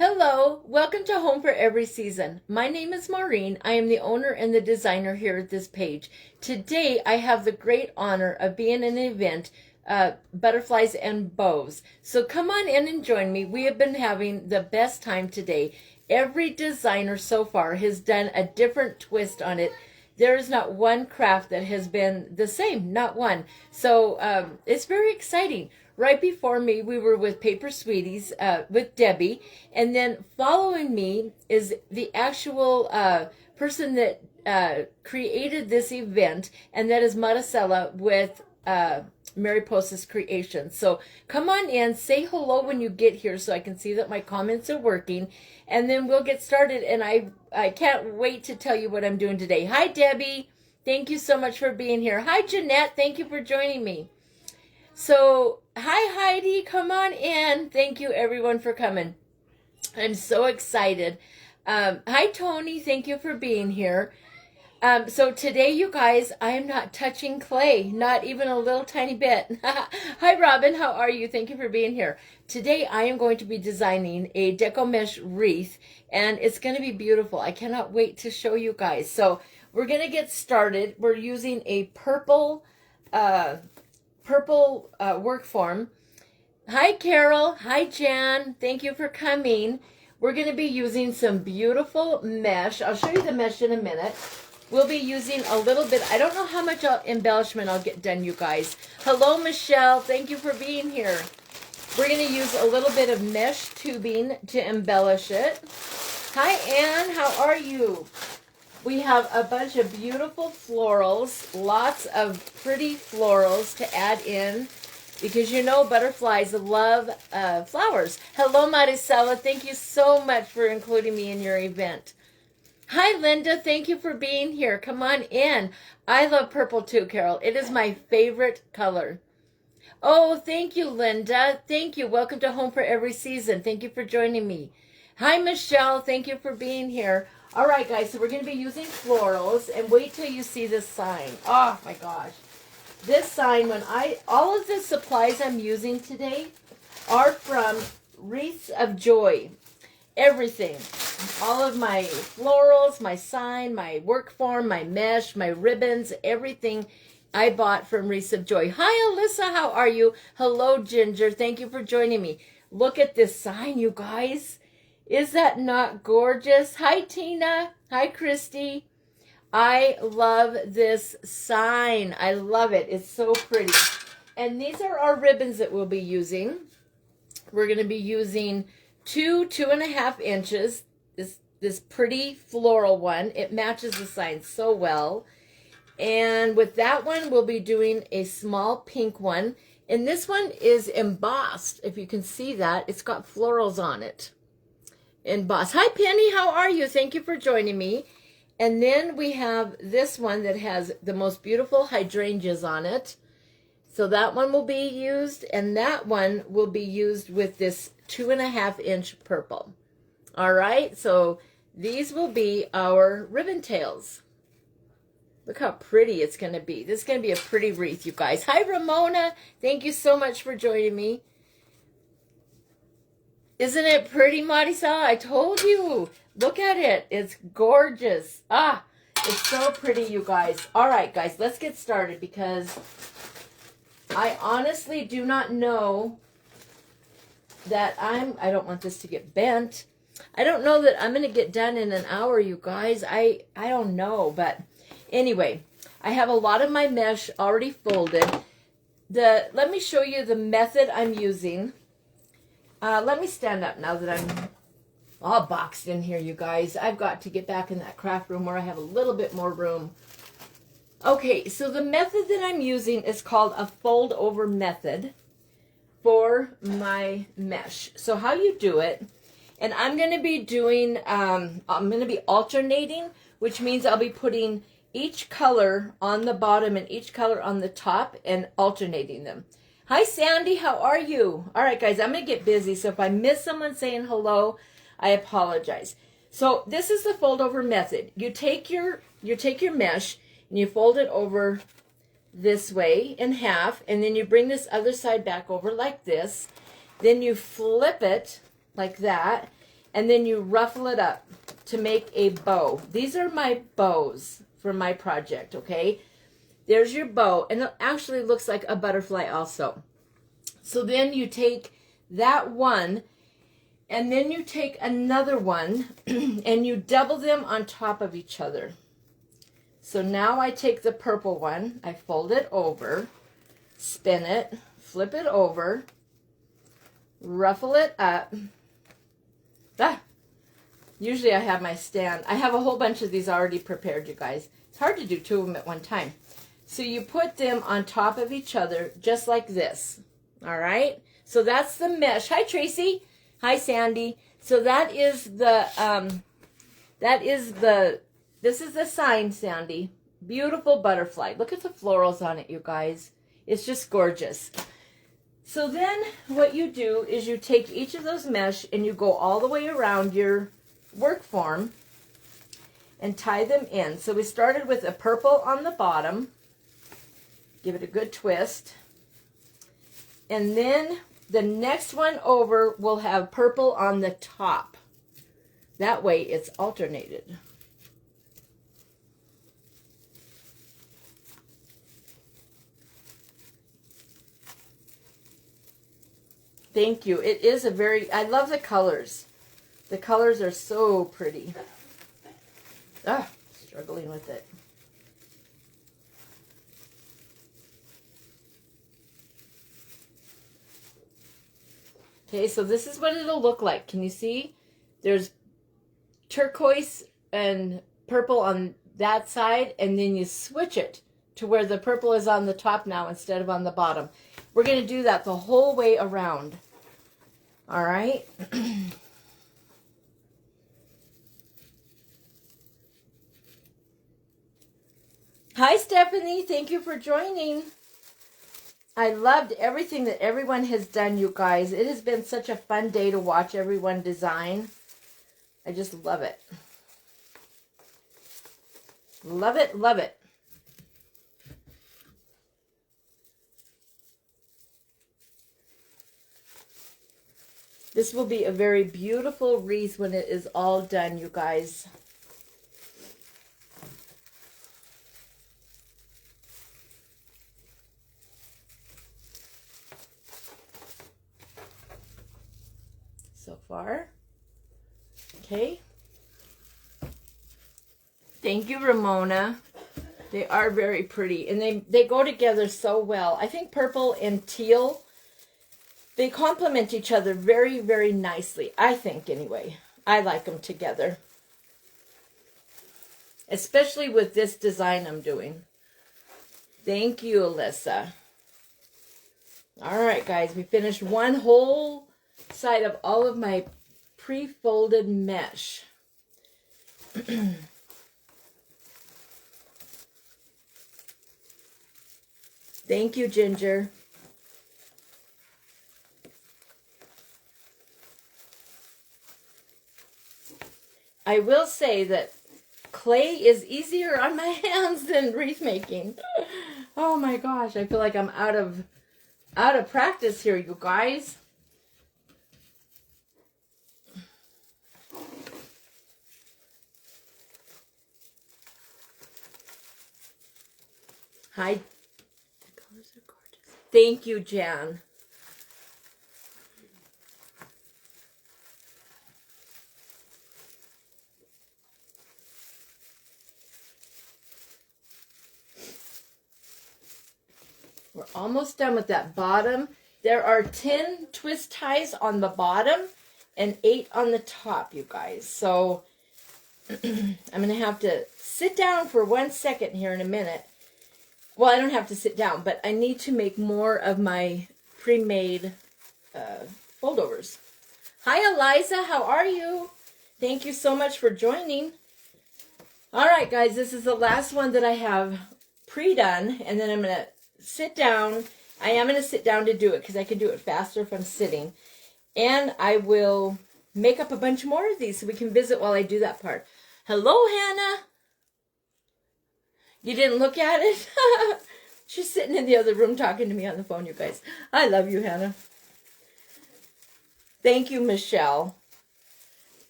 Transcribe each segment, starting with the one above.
Hello, welcome to Home for Every Season. My name is Maureen. I am the owner and the designer here at this page. Today, I have the great honor of being in an event, Butterflies and Bows. So come on in and join me. We have been having the best time today. Every designer so far has done a different twist on it. There is not one craft that has been the same, not one. So it's very exciting. Right before me, we were with Paper Sweeties with Debbie. And then following me is the actual person that created this event, and that is Maricela with Mariposa's Creations. So come on in, say hello when you get here so I can see that my comments are working, and then we'll get started. And I can't wait to tell you what I'm doing today. Hi, Debbie. Thank you so much for being here. Hi, Jeanette. Thank you for joining me. So, hi, Heidi. Come on in. Thank you, everyone, for coming. I'm so excited. Hi, Tony. Thank you for being here. So today, you guys, I am not touching clay, not even a little tiny bit. Hi, Robin. How are you? Thank you for being here. Today, I am going to be designing a deco mesh wreath, and it's going to be beautiful. I cannot wait to show you guys. So we're going to get started. We're using a purple work form. Hi, Carol. Hi, Jan. Thank you for coming. We're going to be using some beautiful mesh. I'll show you the mesh in a minute. We'll be using a little bit. I don't know how much embellishment I'll get done, you guys. Hello, Michelle. Thank you for being here. We're going to use a little bit of mesh tubing to embellish it. Hi, Anne. How are you? We have a bunch of beautiful florals, lots of pretty florals to add in, because you know butterflies love flowers. Hello, Maricela. Thank you so much for including me in your event. Hi, Linda. Thank you for being here. Come on in. I love purple too, Carol. It is my favorite color. Oh, thank you, Linda. Thank you. Welcome to Home for Every Season. Thank you for joining me. Hi, Michelle. Thank you for being here. All right, guys, so we're going to be using florals, and wait till you see this sign. Oh, my gosh. This sign, all of the supplies I'm using today are from Wreaths of Joy. Everything. All of my florals, my sign, my work form, my mesh, my ribbons, everything I bought from Wreaths of Joy. Hi, Alyssa. How are you? Hello, Ginger. Thank you for joining me. Look at this sign, you guys. Is that not gorgeous? Hi, Tina. Hi, Christy. I love this sign. I love it. It's so pretty. And these are our ribbons that we'll be using. We're going to be using 2.5 inches. This pretty floral one. It matches the sign so well. And with that one, we'll be doing a small pink one. And this one is embossed. If you can see that, it's got florals on it. Embossed. Hi, Penny. How are you? Thank you for joining me. And then we have this one that has the most beautiful hydrangeas on it. So that one will be used, and that one will be used with this 2.5 inch purple. All right, so these will be our ribbon tails. Look how pretty it's going to be. This is going to be a pretty wreath, you guys. Hi, Ramona. Thank you so much for joining me. Isn't it pretty, Maricela? I told you. Look at it. It's gorgeous. Ah, it's so pretty, you guys. All right, guys, let's get started, because I honestly do not know that I don't want this to get bent. I don't know that I'm going to get done in an hour, you guys. I don't know, but anyway, I have a lot of my mesh already folded. Let me show you the method I'm using. Let me stand up now that I'm all boxed in here, you guys. I've got to get back in that craft room where I have a little bit more room. Okay, so the method that I'm using is called a fold over method for my mesh. So how you do it, and I'm going to be doing, I'm going to be alternating, which means I'll be putting each color on the bottom and each color on the top and alternating them. Hi, Sandy. How are you? All right, guys, I'm going to get busy, so if I miss someone saying hello, I apologize. So this is the fold over method. You take your mesh and you fold it over this way in half, and then you bring this other side back over like this. Then you flip it like that, and then you ruffle it up to make a bow. These are my bows for my project, okay? There's your bow, and it actually looks like a butterfly also. So then you take that one, and then you take another one, and you double them on top of each other. So now I take the purple one, I fold it over, spin it, flip it over, ruffle it up. Usually I have my stand. I have a whole bunch of these already prepared, you guys. It's hard to do two of them at one time. So you put them on top of each other just like this. All right? So that's the mesh. Hi, Tracy. Hi, Sandy. So that is the, this is the sign, Sandy. Beautiful butterfly. Look at the florals on it, you guys. It's just gorgeous. So then what you do is you take each of those mesh and you go all the way around your work form and tie them in. So we started with a purple on the bottom. Give it a good twist. And then the next one over will have purple on the top. That way it's alternated. Thank you. It is a very, I love the colors. The colors are so pretty. Struggling with it. Okay, so this is what it'll look like. Can you see? There's turquoise and purple on that side, and then you switch it to where the purple is on the top now instead of on the bottom. We're going to do that the whole way around. All right? Hi, Stephanie. Thank you for joining. I loved everything that everyone has done, you guys. It has been such a fun day to watch everyone design. I just love it. Love it, love it. This will be a very beautiful wreath when it is all done, you guys. So far. Okay. Thank you, Ramona. They are very pretty, and they go together so well. I think purple and teal, they complement each other very, very nicely. I think, anyway. I like them together. Especially with this design I'm doing. Thank you, Alyssa. All right, guys. We finished one whole side of all of my pre-folded mesh. Thank you, Ginger. I will say that clay is easier on my hands than wreath making. Oh my gosh, I feel like I'm out of practice here, you guys. Hi. The colors are gorgeous. Thank you, Jan. We're almost done with that bottom. There are 10 twist ties on the bottom and 8 on the top, you guys. So I'm going to have to sit down for 1 second here in a minute. Well, I don't have to sit down, but I need to make more of my pre-made foldovers. Hi, Eliza. How are you? Thank you so much for joining. All right, guys. This is the last one that I have pre-done, and then I'm going to sit down. I am going to sit down to do it because I can do it faster if I'm sitting. And I will make up a bunch more of these so we can visit while I do that part. Hello, Hannah. You didn't look at it? She's sitting in the other room talking to me on the phone, you guys. I love you, Hannah. Thank you, Michelle.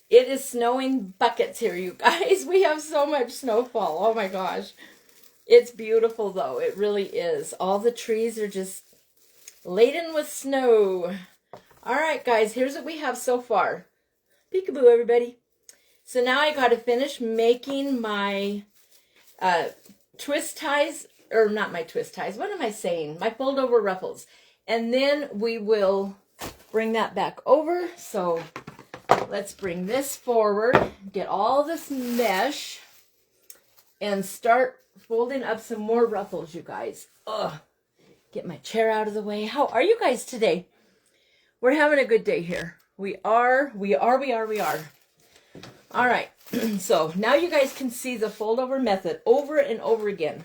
It is snowing buckets here, you guys. We have so much snowfall. Oh my gosh. It's beautiful though. It really is. All the trees are just laden with snow. All right, guys, here's what we have so far. Peekaboo, everybody. So now I got to finish making my twist ties, or not my twist ties. What am I saying? My fold over ruffles. And then we will bring that back over. So let's bring this forward, get all this mesh, and start folding up some more ruffles, you guys. Ugh. Get my chair out of the way. How are you guys today? We're having a good day here. We are. All right. So now you guys can see the fold over method over and over again.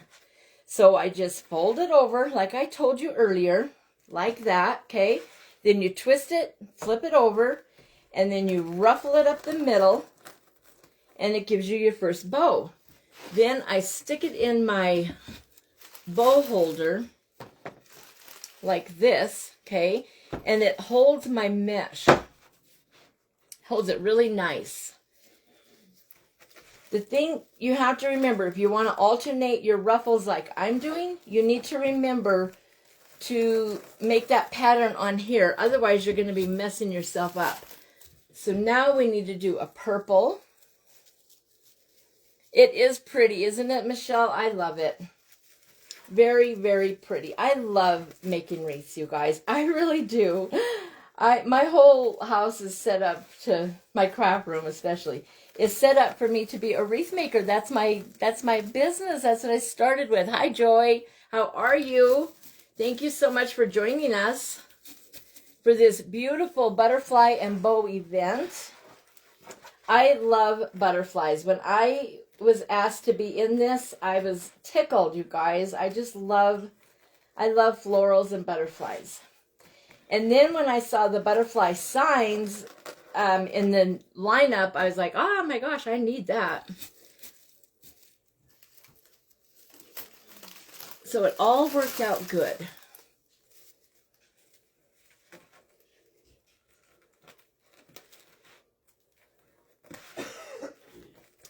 So I just fold it over like I told you earlier, like that, okay? Then you twist it, flip it over, and then you ruffle it up the middle, and it gives you your first bow. Then I stick it in my bow holder like this, okay? And it holds my mesh. Holds it really nice. The thing you have to remember, if you want to alternate your ruffles like I'm doing, you need to remember to make that pattern on here. Otherwise, you're going to be messing yourself up. So now we need to do a purple. It is pretty, isn't it, Michelle? I love it. Very, very pretty. I love making wreaths, you guys. I really do. My whole house is set up to, my craft room especially, is set up for me to be a wreath maker. That's my business. That's what I started with. Hi, Joy. How are you? Thank you so much for joining us for this beautiful butterfly and bow event. I love butterflies. When I was asked to be in this, I was tickled, you guys. I love florals and butterflies. And then when I saw the butterfly signs in the lineup, I was like, oh my gosh, I need that. So it all worked out good.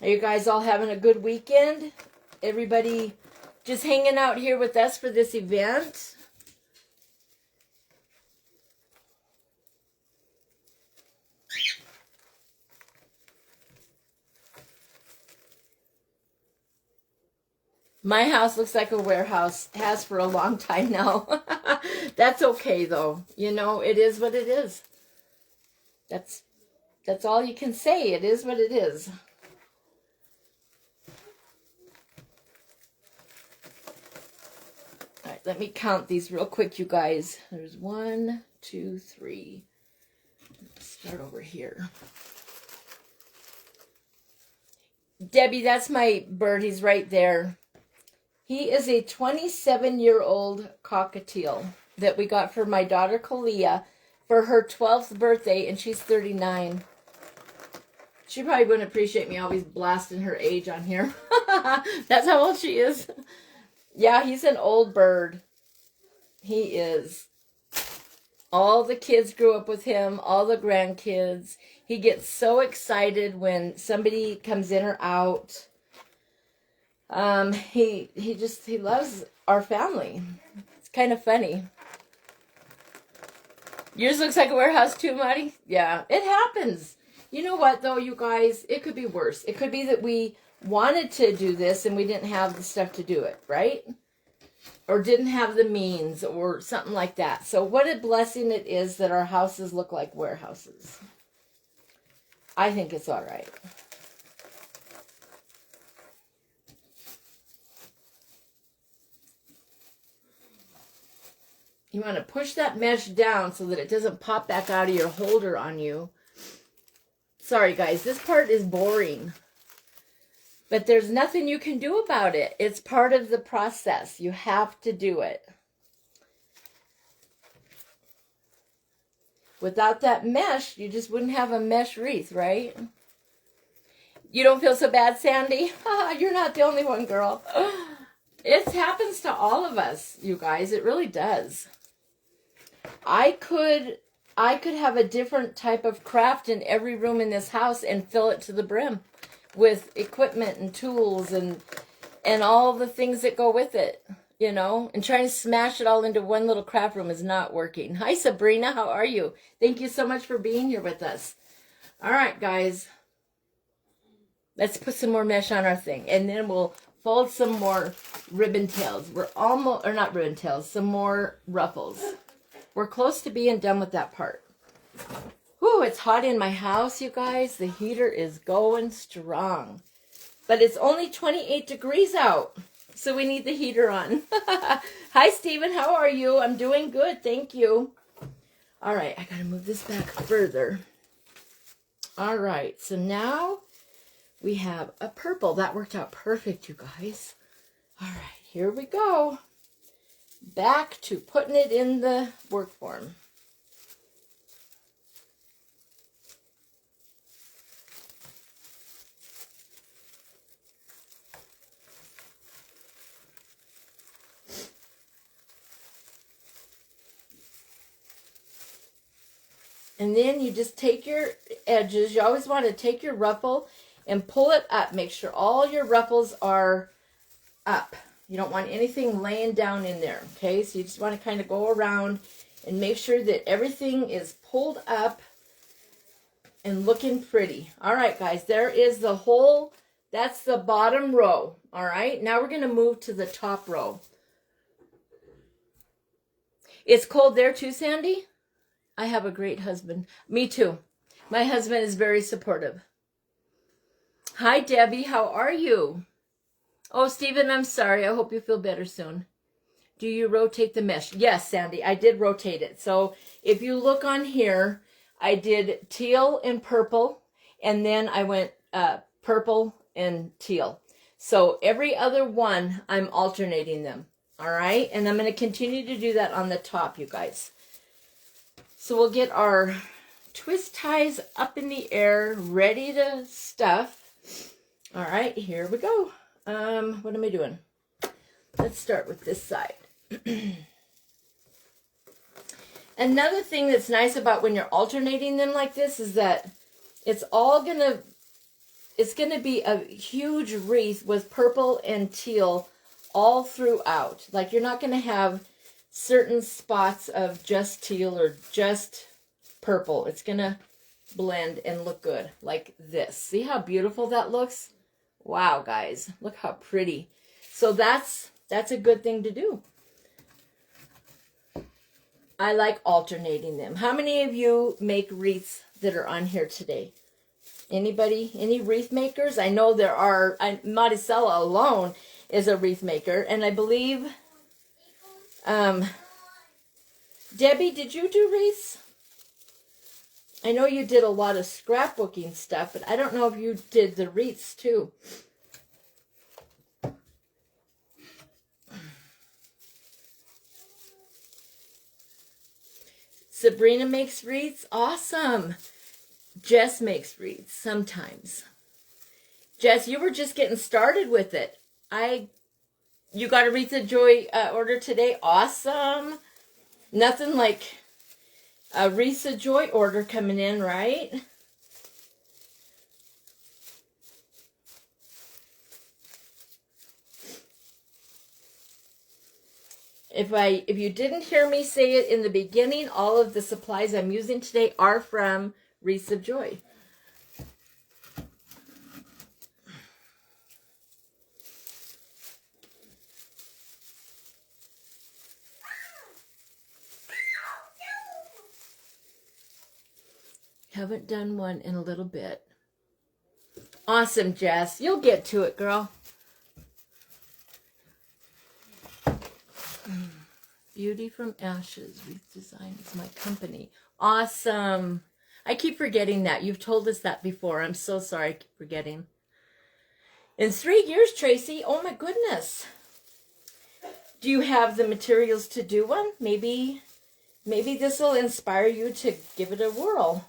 Are you guys all having a good weekend? Everybody just hanging out here with us for this event? My house looks like a warehouse. Has for a long time now. That's okay, though. You know, it is what it is. That's all you can say. It is what it is. All right, let me count these real quick, you guys. There's 1, 2, 3. Let's start over here. Debbie, that's my bird. He's right there. He is a 27-year-old cockatiel that we got for my daughter Kalia for her 12th birthday, and she's 39. She probably wouldn't appreciate me always blasting her age on here. That's how old she is. Yeah, he's an old bird. He is. All the kids grew up with him, all the grandkids. He gets so excited when somebody comes in or out. He loves our family. It's kind of funny. Yours looks like a warehouse too, Marty? Yeah, it happens. You know what, though, you guys? It could be worse. It could be that we wanted to do this and we didn't have the stuff to do it, right? Or didn't have the means or something like that. So what a blessing it is that our houses look like warehouses. I think it's all right. You want to push that mesh down so that it doesn't pop back out of your holder on you. Sorry, guys, this part is boring. But there's nothing you can do about it. It's part of the process. You have to do it. Without that mesh, you just wouldn't have a mesh wreath, right? You don't feel so bad, Sandy? You're not the only one, girl. It happens to all of us, you guys. It really does. I could I could have a different type of craft in every room in this house and fill it to the brim with equipment and tools and all the things that go with it, you know, and trying to smash it all into one little craft room is not working. Hi, Sabrina. How are you? Thank you so much for being here with us. All right, guys. Let's put some more mesh on our thing, and then we'll fold some more ribbon tails. We're almost, or not ribbon tails, some more ruffles. We're close to being done with that part. Whew, it's hot in my house, you guys. The heater is going strong. But it's only 28 degrees out, so we need the heater on. Hi, Stephen. How are you? I'm doing good. Thank you. All right, I got to move this back further. All right, so now we have a purple. That worked out perfect, you guys. All right, here we go. Back to putting it in the work form. And then you just take your edges. You always want to take your ruffle and pull it up. Make sure all your ruffles are up. You don't want anything laying down in there, okay? So you just want to kind of go around and make sure that everything is pulled up and looking pretty. All right, guys, there is the whole, that's the bottom row, all right? Now we're going to move to the top row. It's cold there too, Sandy? I have a great husband. Me too. My husband is very supportive. Hi, Debbie. How are you? Oh, Stephen, I'm sorry. I hope you feel better soon. Do you rotate the mesh? Yes, Sandy, I did rotate it. So if you look on here, I did teal and purple, and then I went purple and teal. So every other one, I'm alternating them. All right? And I'm going to continue to do that on the top, you guys. So we'll get our twist ties up in the air, ready to stuff. All right, here we go. What am I doing? Let's start with this side. Another thing that's nice about when you're alternating them like this is that it's gonna be a huge wreath with purple and teal all throughout. Like you're not gonna have certain spots of just teal or just purple. It's gonna blend and look good like this. See how beautiful that looks? Wow, guys, look how pretty. So that's a good thing to do. I like alternating them. How many of you make wreaths that are on here today? Anybody? Any wreath makers? I know there are. Maricela alone is a wreath maker, and I believe Debbie, did you do wreaths? I know you did a lot of scrapbooking stuff, but I don't know if you did the wreaths too. Sabrina makes wreaths. Awesome. Jess makes wreaths sometimes. Jess, you were just getting started with it. You got a Wreath of Joy order today. Awesome. Nothing like a Wreath of Joy order coming in, right? If you didn't hear me say it in the beginning, all of the supplies I'm using today are from Wreaths of Joy. Haven't done one in a little bit. Awesome, Jess. You'll get to it, girl. Beauty from Ashes. Wreath Design is my company. Awesome. I keep forgetting that. You've told us that before. I'm so sorry. I keep forgetting. In 3 years, Tracy. Oh, my goodness. Do you have the materials to do one? Maybe this will inspire you to give it a whirl.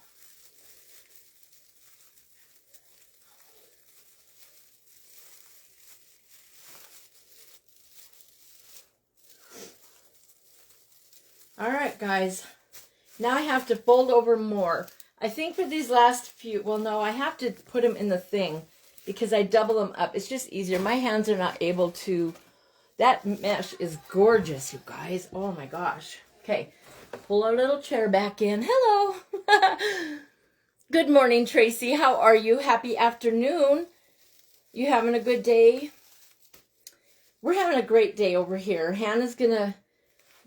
All right, guys. Now I have to fold over more. I think for these last few, well, no, I have to put them in the thing because I double them up. It's just easier. My hands are not able to. That mesh is gorgeous, you guys. Oh my gosh. Okay, pull our little chair back in. Hello. Good morning, Tracy. How are you? Happy afternoon. You having a good day? We're having a great day over here. Hannah's going to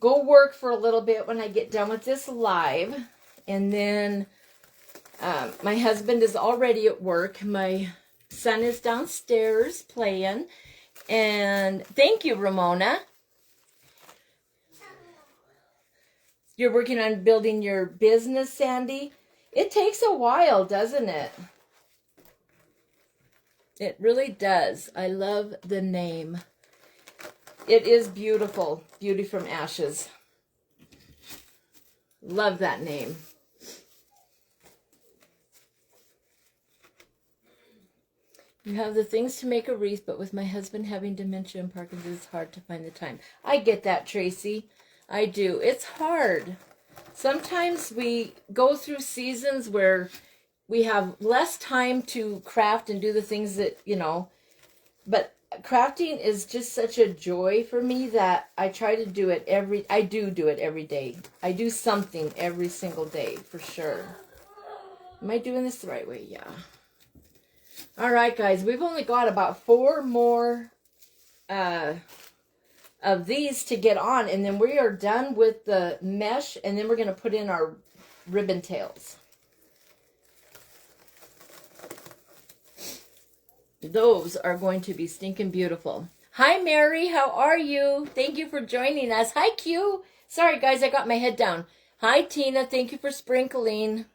go work for a little bit when I get done with this live. And then my husband is already at work. My son is downstairs playing. And thank you, Ramona. You're working on building your business, Sandy? It takes a while, doesn't it? It really does. I love the name. It is beautiful. Beauty from Ashes. Love that name. You have the things to make a wreath, but with my husband having dementia and Parkinson's, it's hard to find the time. I get that, Tracy. I do. It's hard. Sometimes we go through seasons where we have less time to craft and do the things that, you know, but crafting is just such a joy for me that I try to do it I do it every day. I do something every single day, for sure. Am I doing this the right way? Yeah. All right, guys, we've only got about 4 more of these to get on, and then we are done with the mesh, and then we're going to put in our ribbon tails. Those are going to be stinking beautiful. Hi, Mary. How are you? Thank you for joining us. Hi, Q. Sorry, guys, I got my head down. Hi, Tina. Thank you for sprinkling.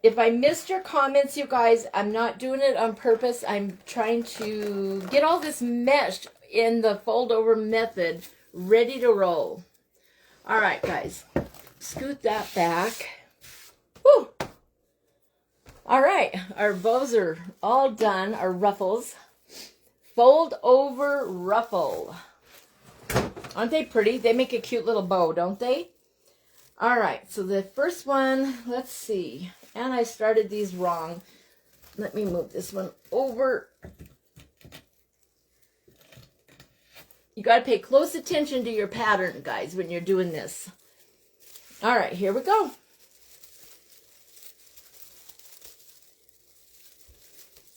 If I missed your comments, you guys, I'm not doing it on purpose. I'm trying to get all this mesh in the fold over method ready to roll. All right, guys. Scoot that back. Whew. All right, our bows are all done, our ruffles. Fold over ruffle. Aren't they pretty? They make a cute little bow, don't they? All right, so the first one, let's see. And I started these wrong. Let me move this one over. You got to pay close attention to your pattern, guys, when you're doing this. All right, here we go.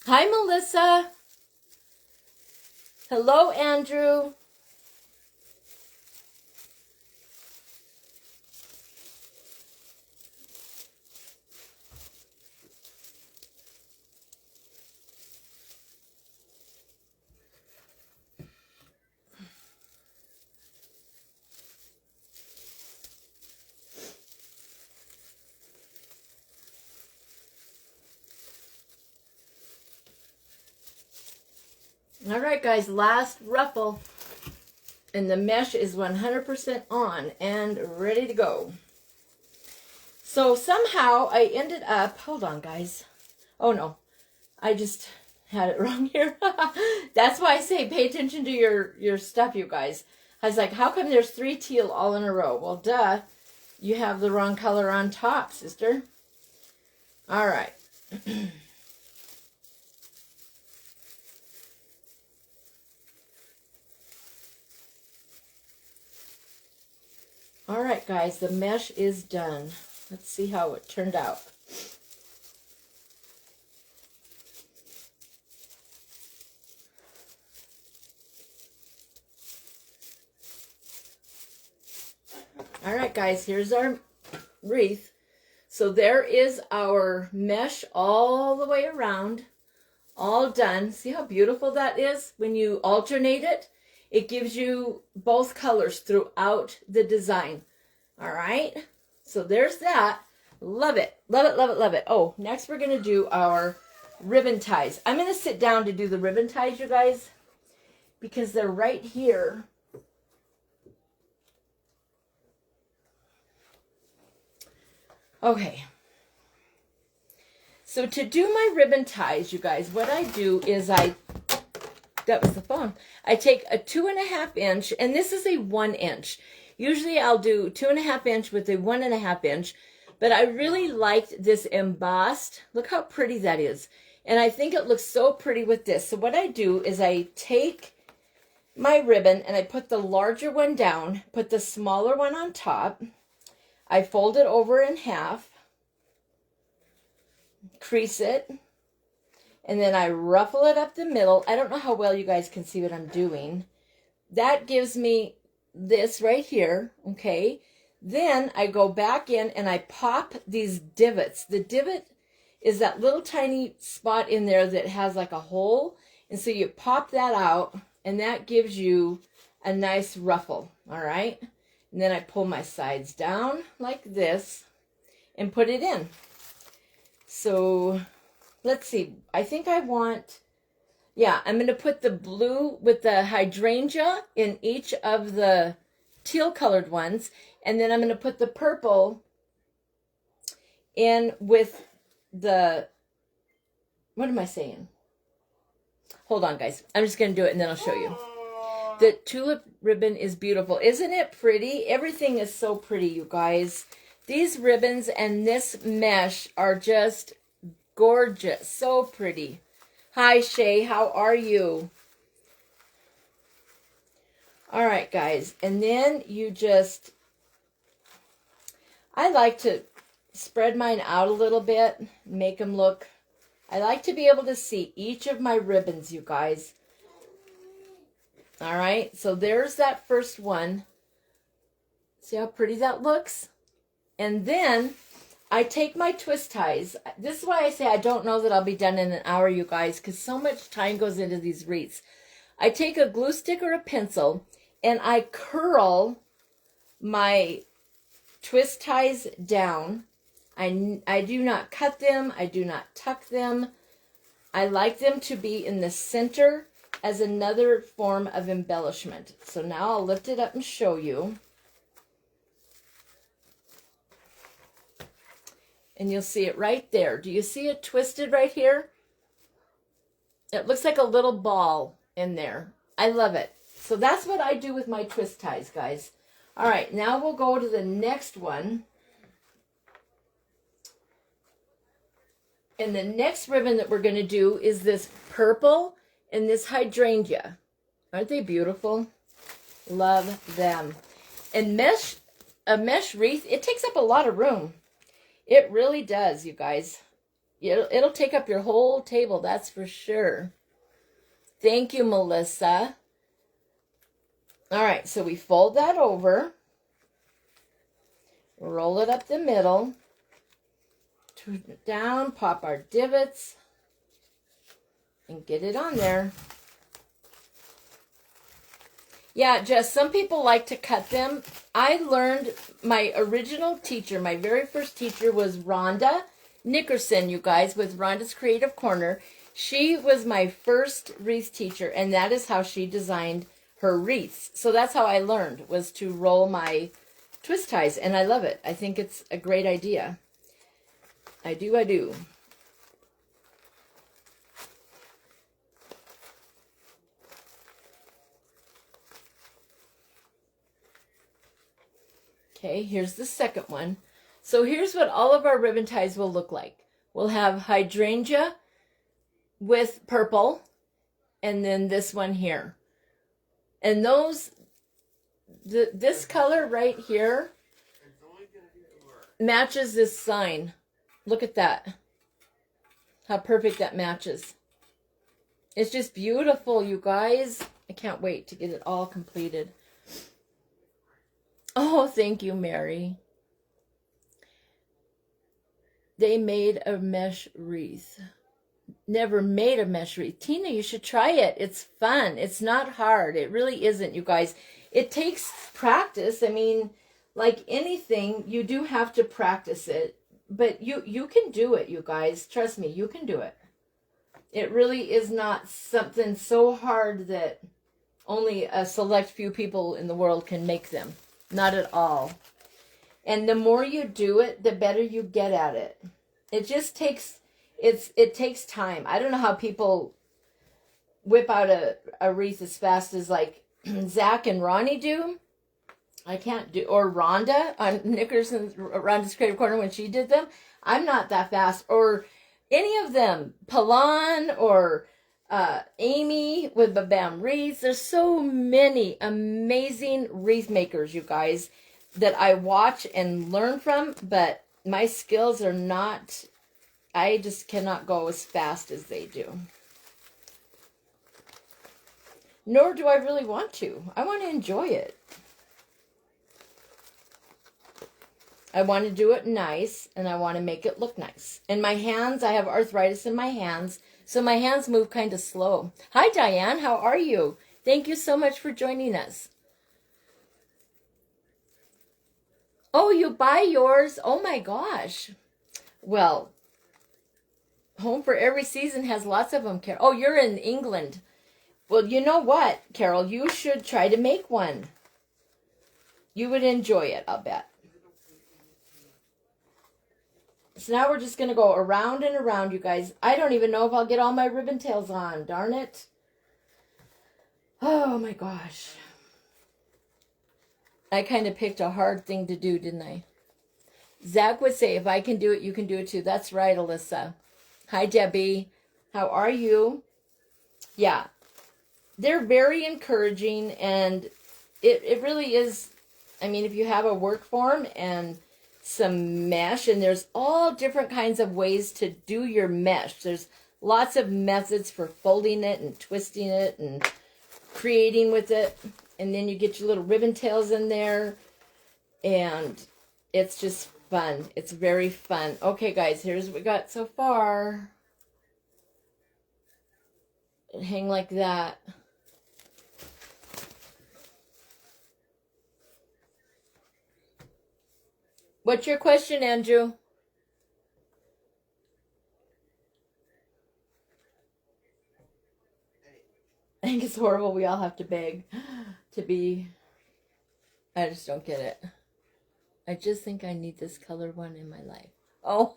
Hi, Melissa. Hello, Andrew. All right, guys, last ruffle. And the mesh is 100% on and ready to go. So somehow I ended up, hold on, guys. Oh, no. I just had it wrong here. That's why I say pay attention to your stuff, you guys. I was like, how come there's 3 teal all in a row? Well, duh. You have the wrong color on top, sister. All right. All right, guys, the mesh is done. Let's see how it turned out. All right, guys, here's our wreath. So there is our mesh all the way around, all done. See how beautiful that is? When you alternate it, it gives you both colors throughout the design. All right, so there's that. Love it, love it, love it, love it. Oh, next we're going to do our ribbon ties. I'm going to sit down to do the ribbon ties, you guys, because they're right here. Okay. So to do my ribbon ties, you guys, what I do is that was the phone. I take a 2.5 inch, and this is a 1 inch. Usually I'll do 2.5 inch with a 1.5 inch, but I really liked this embossed. Look how pretty that is. And I think it looks so pretty with this. So what I do is I take my ribbon and I put the larger one down, put the smaller one on top. I fold it over in half, crease it, and then I ruffle it up the middle. I don't know how well you guys can see what I'm doing. That gives me this right here, okay? Then I go back in and I pop these divots. The divot is that little tiny spot in there that has like a hole. And so you pop that out and that gives you a nice ruffle, all right? And then I pull my sides down like this and put it in. So let's see. I think I want, yeah, I'm going to put the blue with the hydrangea in each of the teal colored ones. And then I'm going to put the purple in with the, what am I saying? Hold on, guys. I'm just going to do it and then I'll show you. The tulip ribbon is beautiful. Isn't it pretty? Everything is so pretty, you guys. These ribbons and this mesh are just gorgeous. So pretty. Hi, Shay. How are you? All right, guys. And then you just, I like to spread mine out a little bit, make them look, I like to be able to see each of my ribbons, you guys. All right, so there's that first one. See how pretty that looks? And then I take my twist ties. This is why I say I don't know that I'll be done in an hour, you guys, because so much time goes into these wreaths. I take a glue stick or a pencil and I curl my twist ties down. I do not cut them. I do not tuck them. I like them to be in the center as another form of embellishment. So now I'll lift it up and show you. And you'll see it right there. Do you see it twisted right here? It looks like a little ball in there. I love it. So that's what I do with my twist ties, guys. All right, now we'll go to the next one. And the next ribbon that we're going to do is this purple and this hydrangea. Aren't they beautiful? Love them. And a mesh wreath, it takes up a lot of room. It really does, you guys. It'll take up your whole table, that's for sure. Thank you, Melissa. All right, so we fold that over. Roll it up the middle. Turn it down, pop our divots, and get it on there. Yeah, Jess, some people like to cut them. I learned, my original teacher, my very first teacher was Rhonda Nickerson, you guys, with Rhonda's Creative Corner. She was my first wreath teacher, and that is how she designed her wreaths. So that's how I learned, was to roll my twist ties, and I love it. I think it's a great idea. I do. Okay, here's the second one. So here's what all of our ribbon ties will look like. We'll have hydrangea with purple, and then this one here. And those, this color right here matches this sign. Look at that. How perfect that matches. It's just beautiful, you guys. I can't wait to get it all completed. Oh, thank you, Mary. They made a mesh wreath. Never made a mesh wreath. Tina, you should try it. It's fun. It's not hard. It really isn't, you guys. It takes practice. I mean, like anything, you do have to practice it. But you can do it, you guys. Trust me, you can do it. It really is not something so hard that only a select few people in the world can make them. Not at all. And the more you do it, the better you get at it. It just takes, it takes time. I don't know how people whip out a wreath as fast as like Zach and Ronnie do. I can't do, or Rhonda on Nickerson's, Rhonda's Creative Corner when she did them. I'm not that fast. Or any of them, Palan or Amy with the Bam wreaths. There's so many amazing wreath makers, you guys, that I watch and learn from, but my skills are not, I just cannot go as fast as they do. Nor do I really want to. I want to enjoy it. I want to do it nice, and I want to make it look nice. And my hands, I have arthritis in my hands, so my hands move kind of slow. Hi, Diane. How are you? Thank you so much for joining us. Oh, you buy yours? Oh, my gosh. Well, Home for Every Season has lots of them, Carol. Oh, you're in England. Well, you know what, Carol? You should try to make one. You would enjoy it, I'll bet. So now we're just going to go around and around, you guys. I don't even know if I'll get all my ribbon tails on. Darn it. Oh, my gosh. I kind of picked a hard thing to do, didn't I? Zach would say, if I can do it, you can do it too. That's right, Alyssa. Hi, Debbie. How are you? Yeah. They're very encouraging, and it really is. I mean, if you have a work form and some mesh, and there's all different kinds of ways to do your mesh. There's lots of methods for folding it and twisting it and creating with it. And then you get your little ribbon tails in there, and it's just fun. It's very fun. Okay, guys, here's what we got so far. Hang like that. What's your question, Andrew? I think it's horrible we all have to beg to be... I just don't get it. I just think I need this color one in my life. Oh,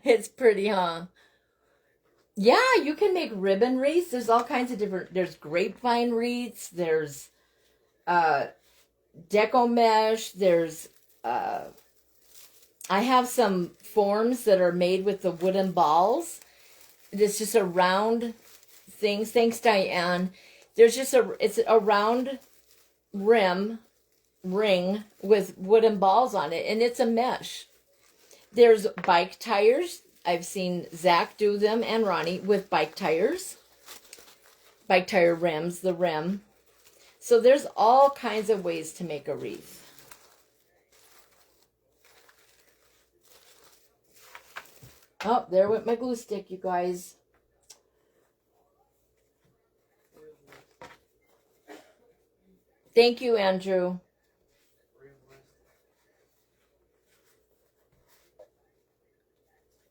it's pretty, huh? Yeah, you can make ribbon wreaths. There's all kinds of different... There's grapevine wreaths. There's deco mesh. There's... I have some forms that are made with the wooden balls. It's just a round thing. Thanks, Diane. There's just it's a round ring with wooden balls on it, and it's a mesh. There's bike tires. I've seen Zach do them and Ronnie with bike tires. Bike tire rims, the rim. So there's all kinds of ways to make a wreath. Oh, there went my glue stick, you guys. Thank you, Andrew.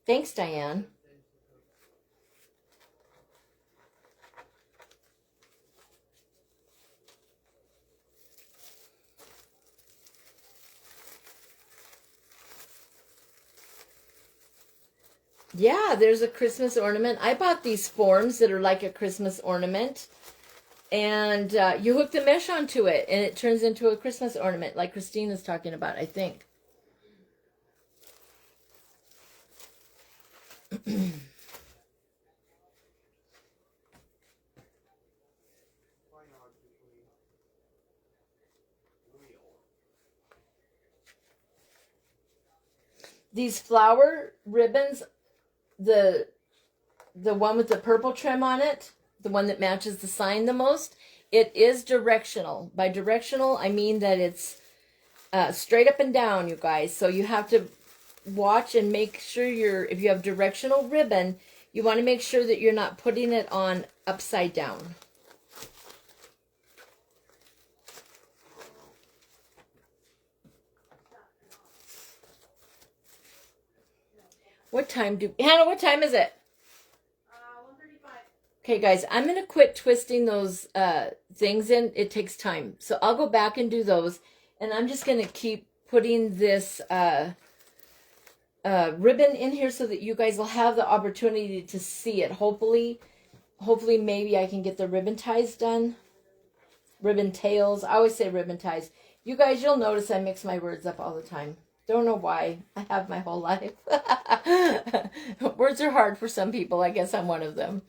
Thanks, Diane. Yeah, there's a Christmas ornament. I bought these forms that are like a Christmas ornament. And you hook the mesh onto it, and it turns into a Christmas ornament, like Christina's talking about, I think. These flower ribbons, the one with the purple trim on it, the one that matches the sign the most, it is directional. By directional, I mean that it's straight up and down, you guys. So you have to watch and make sure if you have directional ribbon, you want to make sure that you're not putting it on upside down. What time Hannah, what time is it? 1:35. Okay, guys, I'm going to quit twisting those things in. It takes time. So I'll go back and do those. And I'm just going to keep putting this ribbon in here so that you guys will have the opportunity to see it. Hopefully, maybe I can get the ribbon ties done. Ribbon tails. I always say ribbon ties. You guys, you'll notice I mix my words up all the time. Don't know why. I have my whole life. Words are hard for some people. I guess I'm one of them.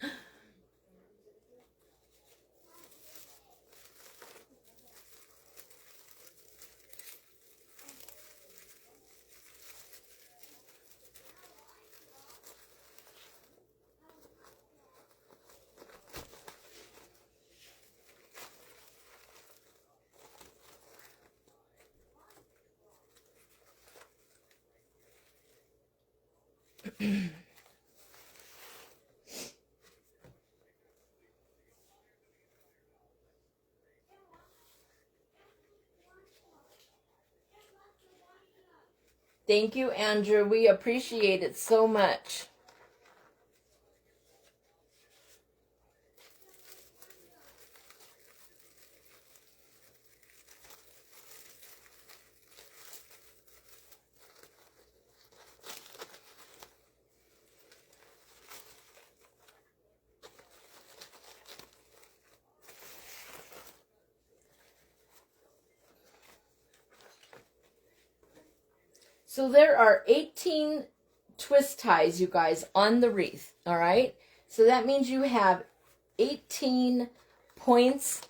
Thank you, Andrew. We appreciate it so much. So there are 18 twist ties, you guys, on the wreath, all right? So that means you have 18 points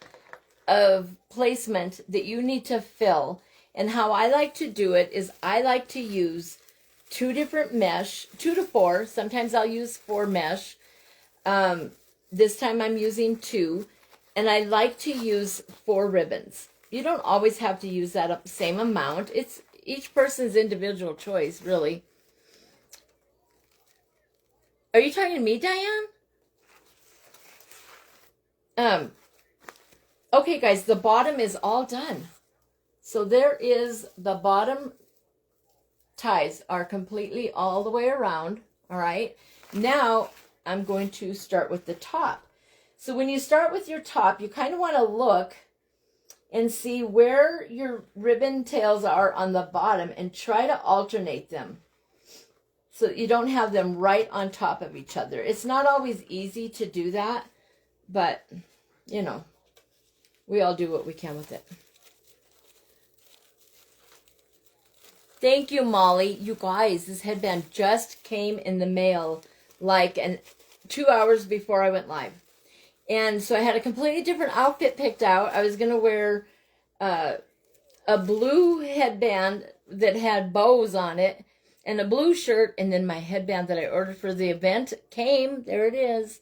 of placement that you need to fill. And how I like to do it is I like to use 2 different mesh, 2 to 4. Sometimes I'll use 4 mesh. This time I'm using 2. And I like to use 4 ribbons. You don't always have to use that same amount. It's each person's individual choice, really. Are you talking to me, Diane? Okay, guys, the bottom is all done. So there is the bottom ties are completely all the way around, all right? Now, I'm going to start with the top. So when you start with your top, you kind of want to look and see where your ribbon tails are on the bottom and try to alternate them so that you don't have them right on top of each other. It's not always easy to do that, but, you know, we all do what we can with it. Thank you, Molly. You guys, this headband just came in the mail like 2 hours before I went live. And so I had a completely different outfit picked out. I was going to wear a blue headband that had bows on it and a blue shirt. And then my headband that I ordered for the event came. There it is.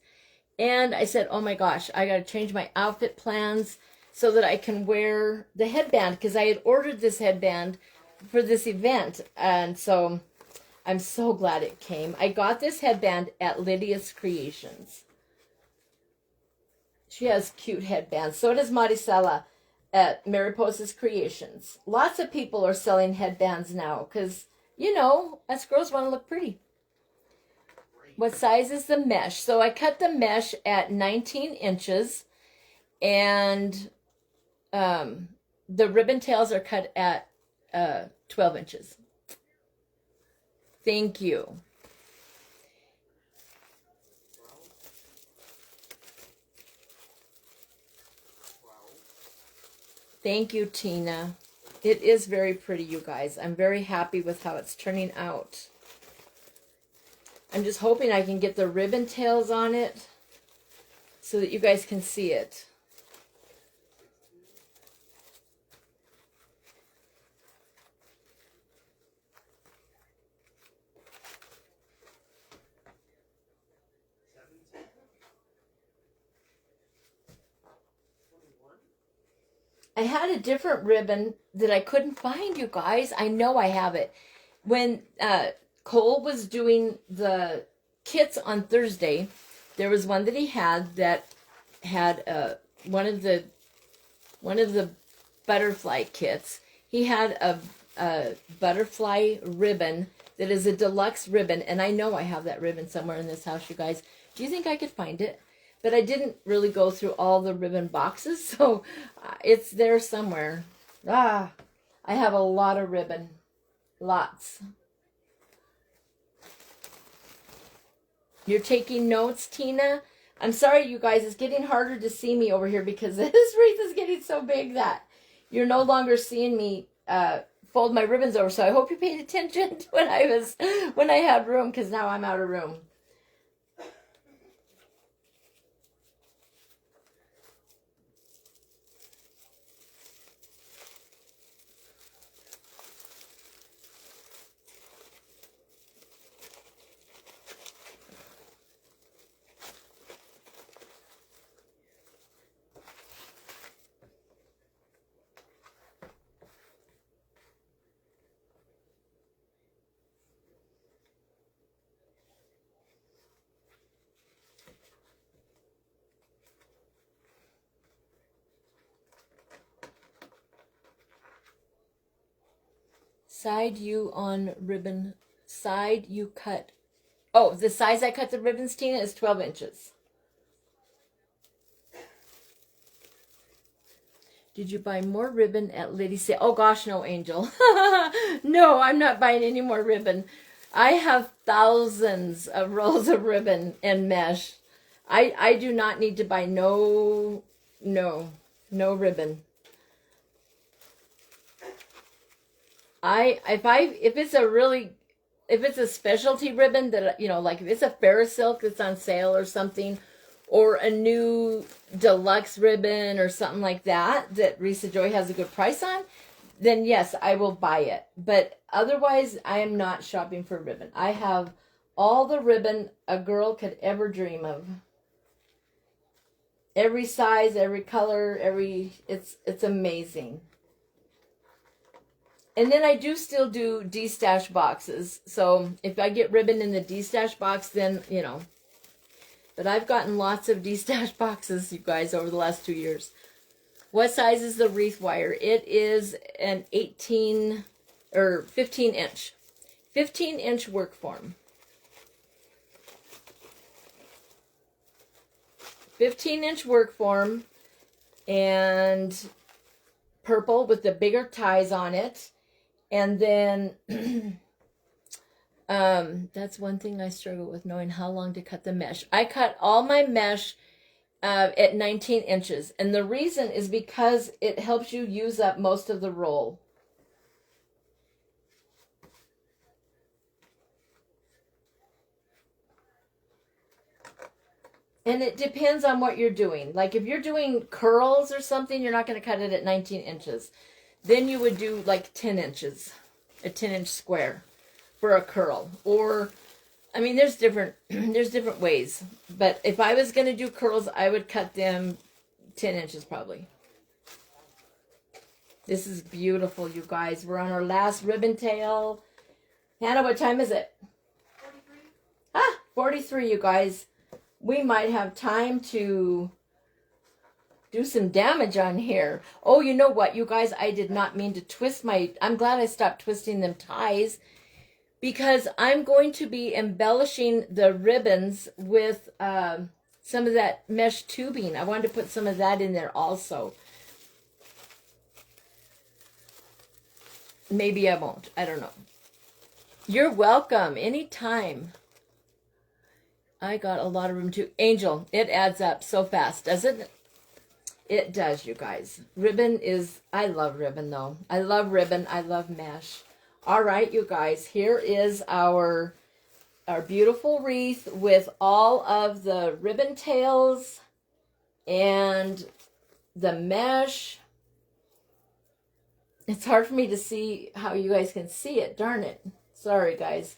And I said, oh my gosh, I got to change my outfit plans so that I can wear the headband, because I had ordered this headband for this event. And so I'm so glad it came. I got this headband at Lydia's Creations. She has cute headbands. So does Maricela at Mariposa's Creations. Lots of people are selling headbands now because, you know, us girls want to look pretty. What size is the mesh? So I cut the mesh at 19 inches. And the ribbon tails are cut at 12 inches. Thank you. Thank you, Tina. It is very pretty, you guys. I'm very happy with how it's turning out. I'm just hoping I can get the ribbon tails on it so that you guys can see it. I had a different ribbon that I couldn't find, you guys. I know I have it. When Cole was doing the kits on Thursday, there was one that he had that had one of the butterfly kits. He had a butterfly ribbon that is a deluxe ribbon, and I know I have that ribbon somewhere in this house, you guys. Do you think I could find it? But I didn't really go through all the ribbon boxes, so it's there somewhere. I have a lot of ribbon. Lots. You're taking notes, Tina? I'm sorry, you guys. It's getting harder to see me over here because this wreath is getting so big that you're no longer seeing me fold my ribbons over. So I hope you paid attention when I had room, because now I'm out of room. Side you on ribbon, side you cut. Oh, the size I cut the ribbons, Tina, is 12 inches. Did you buy more ribbon at Liddy's sale? Oh gosh, no, Angel. No, I'm not buying any more ribbon. I have thousands of rolls of ribbon and mesh. I do not need to buy no ribbon. If it's a specialty ribbon that, you know, like if it's a Ferris silk that's on sale or something, or a new deluxe ribbon or something like that Risa Joy has a good price on, then yes, I will buy it. But otherwise, I am not shopping for ribbon. I have all the ribbon a girl could ever dream of. Every size, every color, it's amazing. And then I do still do D-stash boxes. So if I get ribbon in the D-stash box, then, you know. But I've gotten lots of D-stash boxes, you guys, over the last 2 years. What size is the wreath wire? It is an 15 inch. 15-inch work form. 15-inch work form, and purple with the bigger ties on it. And then that's one thing I struggle with, knowing how long to cut the mesh. I cut all my mesh at 19 inches. And the reason is because it helps you use up most of the roll. And it depends on what you're doing. Like if you're doing curls or something, you're not going to cut it at 19 inches. Then you would do like 10 inches, a 10-inch square for a curl. Or, I mean, there's different ways. But if I was going to do curls, I would cut them 10 inches probably. This is beautiful, you guys. We're on our last ribbon tail. Hannah, what time is it? 43. 43, you guys. We might have time to do some damage on here. Oh, you know what, you guys? I did not mean to twist I'm glad I stopped twisting them ties, because I'm going to be embellishing the ribbons with some of that mesh tubing. I wanted to put some of that in there also. Maybe I won't. I don't know. You're welcome. Anytime. I got a lot of room too. Angel, it adds up so fast, doesn't it? It does, you guys. Ribbon is, I love ribbon though. I love ribbon. I love mesh. All right, you guys, here is our beautiful wreath with all of the ribbon tails and the mesh. It's hard for me to see how you guys can see it. Darn it. Sorry, guys.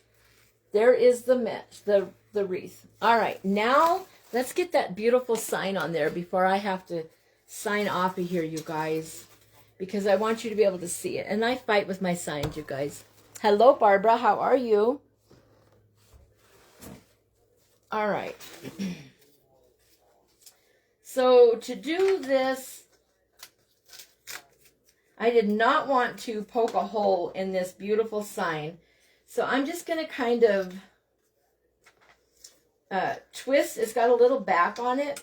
There is the mesh, the wreath. All right, now let's get that beautiful sign on there before I have to sign off of here, you guys, because I want you to be able to see it. And I fight with my signs, you guys. Hello, Barbara. How are you? All right. So to do this, I did not want to poke a hole in this beautiful sign. So I'm just going to kind of twist. It's got a little back on it,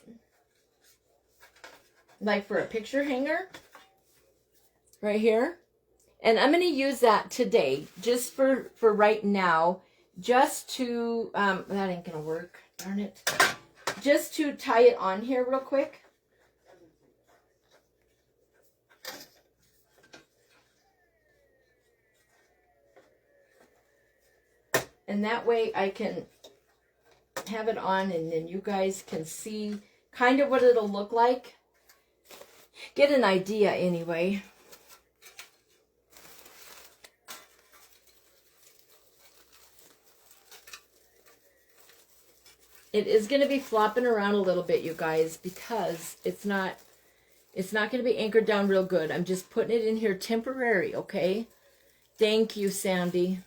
like for a picture hanger right here. And I'm going to use that today just for right now, just to, that ain't going to work, darn it. Just to tie it on here real quick. And that way I can have it on and then you guys can see kind of what it'll look like. Get an idea anyway. It is going to be flopping around a little bit, you guys, because it's not going to be anchored down real good. I'm just putting it in here temporary, okay? Thank you, Sandy.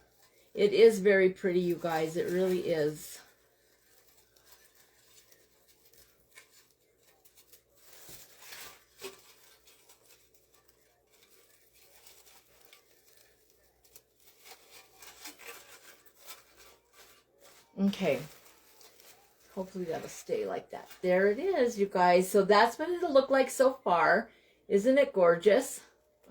It is very pretty, you guys. It really is. Okay. Hopefully that'll stay like that. There it is, you guys. So that's what it'll look like so far. Isn't it gorgeous?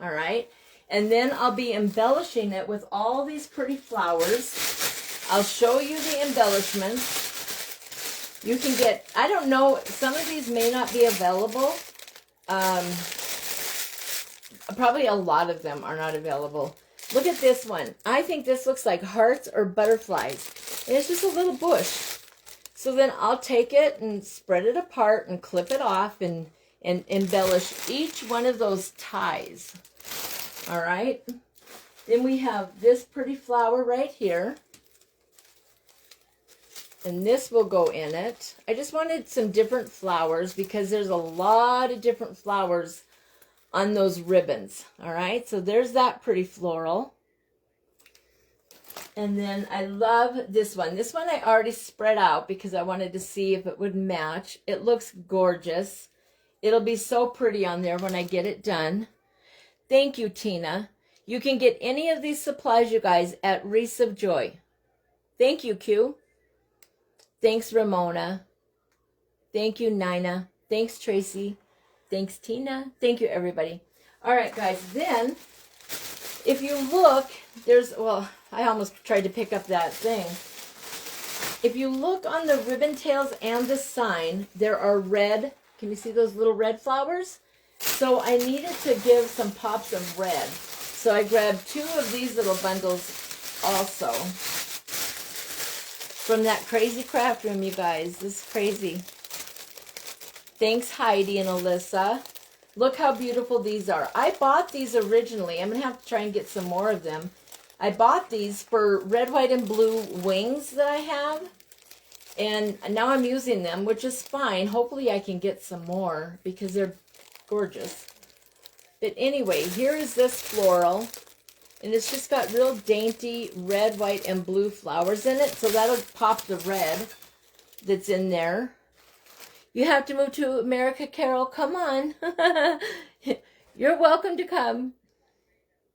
All right. And then I'll be embellishing it with all these pretty flowers. I'll show you the embellishments. You can get, I don't know, some of these may not be available. Probably a lot of them are not available. Look at this one. I think this looks like hearts or butterflies. And it's just a little bush. So then I'll take it and spread it apart and clip it off and embellish each one of those ties. All right. Then we have this pretty flower right here. And this will go in it. I just wanted some different flowers because there's a lot of different flowers on those ribbons. All right. So there's that pretty floral. And then I love this one. This one I already spread out because I wanted to see if it would match. It looks gorgeous. It'll be so pretty on there when I get it done. Thank you, Tina. You can get any of these supplies, you guys, at Wreaths of Joy. Thank you, Q. Thanks, Ramona. Thank you, Nina. Thanks, Tracy. Thanks, Tina. Thank you, everybody. All right, guys. Then, if you look, there's, well, I almost tried to pick up that thing. If you look on the ribbon tails and the sign, there are red. Can you see those little red flowers? So I needed to give some pops of red. So I grabbed 2 of these little bundles also. From that crazy craft room, you guys. This is crazy. Thanks, Heidi and Alyssa. Look how beautiful these are. I bought these originally. I'm going to have to try and get some more of them. I bought these for red, white, and blue wings that I have. And now I'm using them, which is fine. Hopefully I can get some more because they're gorgeous. But anyway, here is this floral. And it's just got real dainty red, white, and blue flowers in it. So that'll pop the red that's in there. You have to move to America, Carol. Come on. You're welcome to come.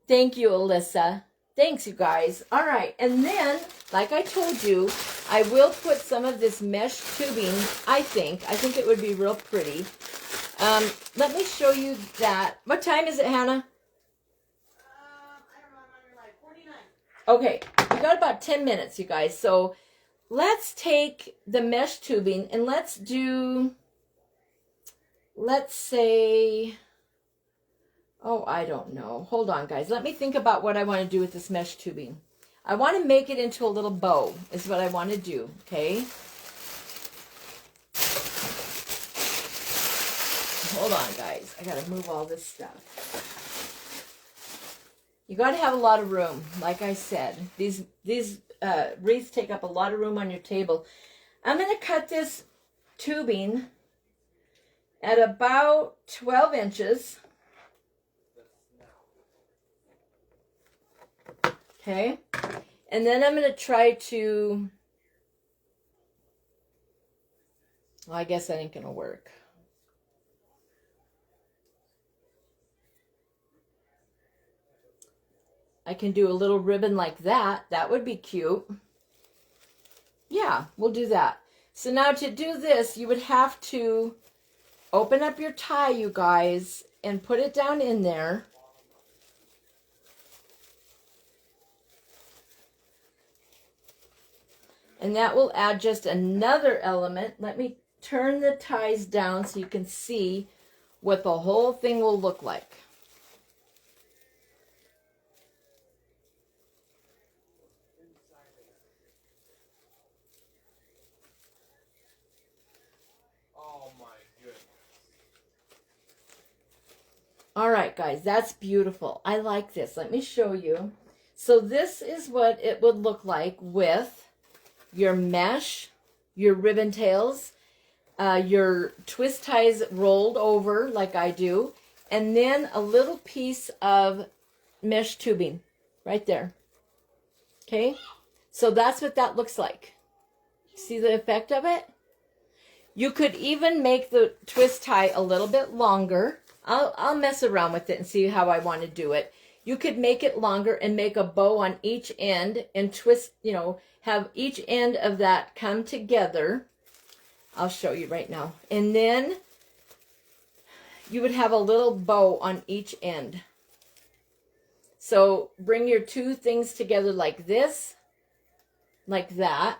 Thank you, Alyssa. Thanks, you guys. All right. And then, like I told you, I will put some of this mesh tubing, I think. I think it would be real pretty. Let me show you that. What time is it, Hannah? I don't know. I'm under like 49. Okay. We got about 10 minutes, you guys. So let's take the mesh tubing and let's do, let's say, oh, I don't know. Hold on, guys. Let me think about what I want to do with this mesh tubing. I want to make it into a little bow is what I want to do, okay? Hold on, guys. I got to move all this stuff. You got to have a lot of room, like I said. These wreaths take up a lot of room on your table. I'm going to cut this tubing at about 12 inches. Okay. And then I'm going to try to, well, I guess that ain't going to work. I can do a little ribbon like that. That would be cute. Yeah, we'll do that. So now to do this, you would have to open up your tie, you guys, and put it down in there. And that will add just another element. Let me turn the ties down so you can see what the whole thing will look like. All right, guys, that's beautiful. I like this. Let me show you. So this is what it would look like with your mesh, your ribbon tails, your twist ties rolled over like I do, and then a little piece of mesh tubing right there. Okay, so that's what that looks like. See the effect of it? You could even make the twist tie a little bit longer. I'll mess around with it and see how I want to do it. You could make it longer and make a bow on each end and twist, you know, have each end of that come together. I'll show you right now. And then you would have a little bow on each end. So bring your two things together like this, like that.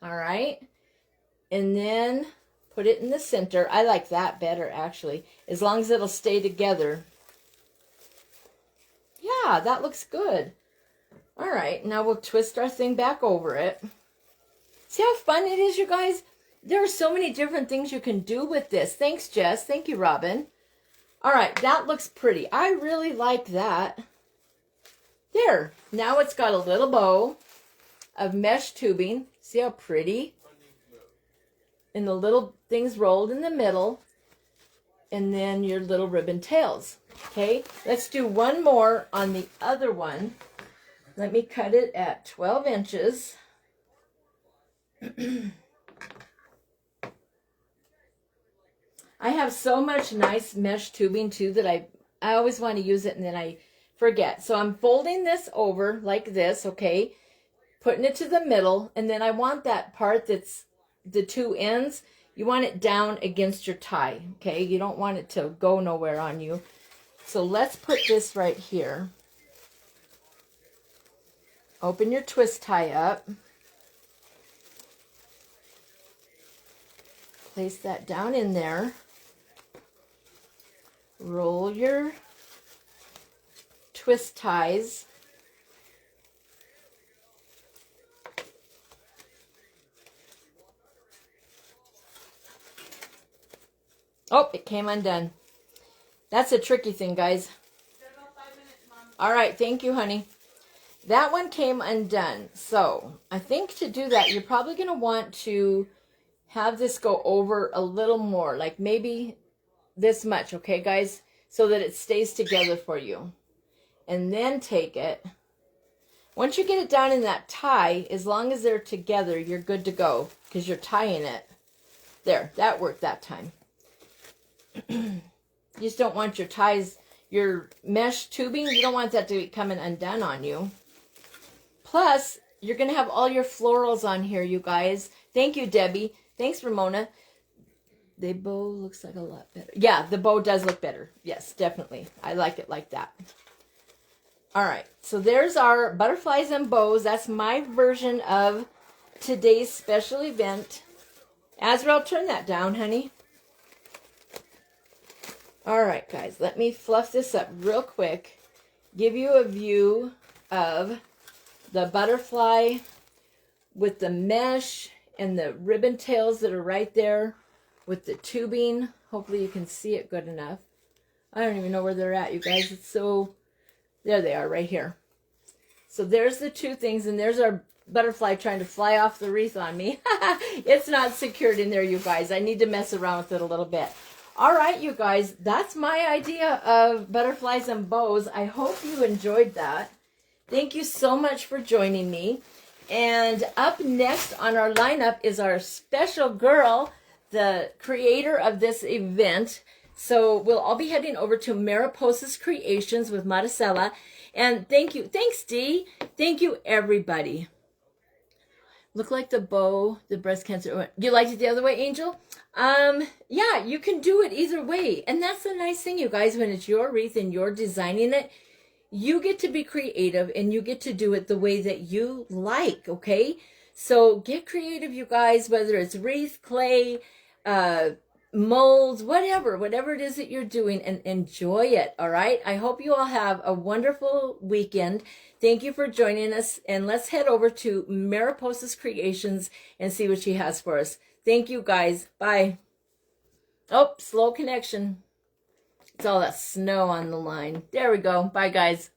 All right. And then put it in the center. I like that better, actually, as long as it'll stay together. Yeah, that looks good. All right, now we'll twist our thing back over it. See how fun it is, you guys? There are so many different things you can do with this. Thanks, Jess. Thank you, Robin. All right, that looks pretty. I really like that. There. Now it's got a little bow of mesh tubing. See how pretty? And the little things rolled in the middle, and then your little ribbon tails. Okay, let's do one more on the other one. Let me cut it at 12 inches. I have so much nice mesh tubing too that I always want to use it and then I forget. So I'm folding this over like this, okay, putting it to the middle, and then I want that part that's the two ends, you want it down against your tie, okay? You don't want it to go nowhere on you. So let's put this right here. Open your twist tie up. Place that down in there. Roll your twist ties. Oh, it came undone. That's a tricky thing, guys. All right, thank you, honey. That one came undone. So I think to do that, you're probably going to want to have this go over a little more, like maybe this much, okay, guys, so that it stays together for you. And then take it. Once you get it down in that tie, as long as they're together, you're good to go because you're tying it. There, that worked that time. You just don't want your ties, your mesh tubing, you don't want that to be coming undone on you. Plus, you're going to have all your florals on here, you guys. Thank you, Debbie. Thanks, Ramona. The bow looks like a lot better. Yeah, the bow does look better. Yes, definitely. I like it like that. All right, so there's our butterflies and bows. That's my version of today's special event. Azrael, turn that down, honey. All right, guys, let me fluff this up real quick. Give you a view of the butterfly with the mesh and the ribbon tails that are right there with the tubing. Hopefully you can see it good enough. I don't even know where they're at, you guys. It's so... There they are, right here. So there's the two things, and there's our butterfly trying to fly off the wreath on me. It's not secured in there, you guys. I need to mess around with it a little bit. All right, you guys, that's my idea of butterflies and bows. I hope you enjoyed that. Thank you so much for joining me. And up next on our lineup is our special girl, the creator of this event. So we'll all be heading over to Mariposa's Creations with Maricela. And thank you. Thanks, Dee. Thank you, everybody. Look like the bow, the breast cancer. You liked it the other way, Angel? Yeah, you can do it either way. And that's the nice thing, you guys, when it's your wreath and you're designing it, you get to be creative and you get to do it the way that you like, okay? So get creative, you guys, whether it's wreath, clay, molds, whatever it is that you're doing, and enjoy it, all right? I hope you all have a wonderful weekend. Thank you for joining us, and let's head over to Mariposa's Creations and see what she has for us. Thank you, guys. Bye. Oh, slow connection. It's all that snow on the line. There we go. Bye, guys.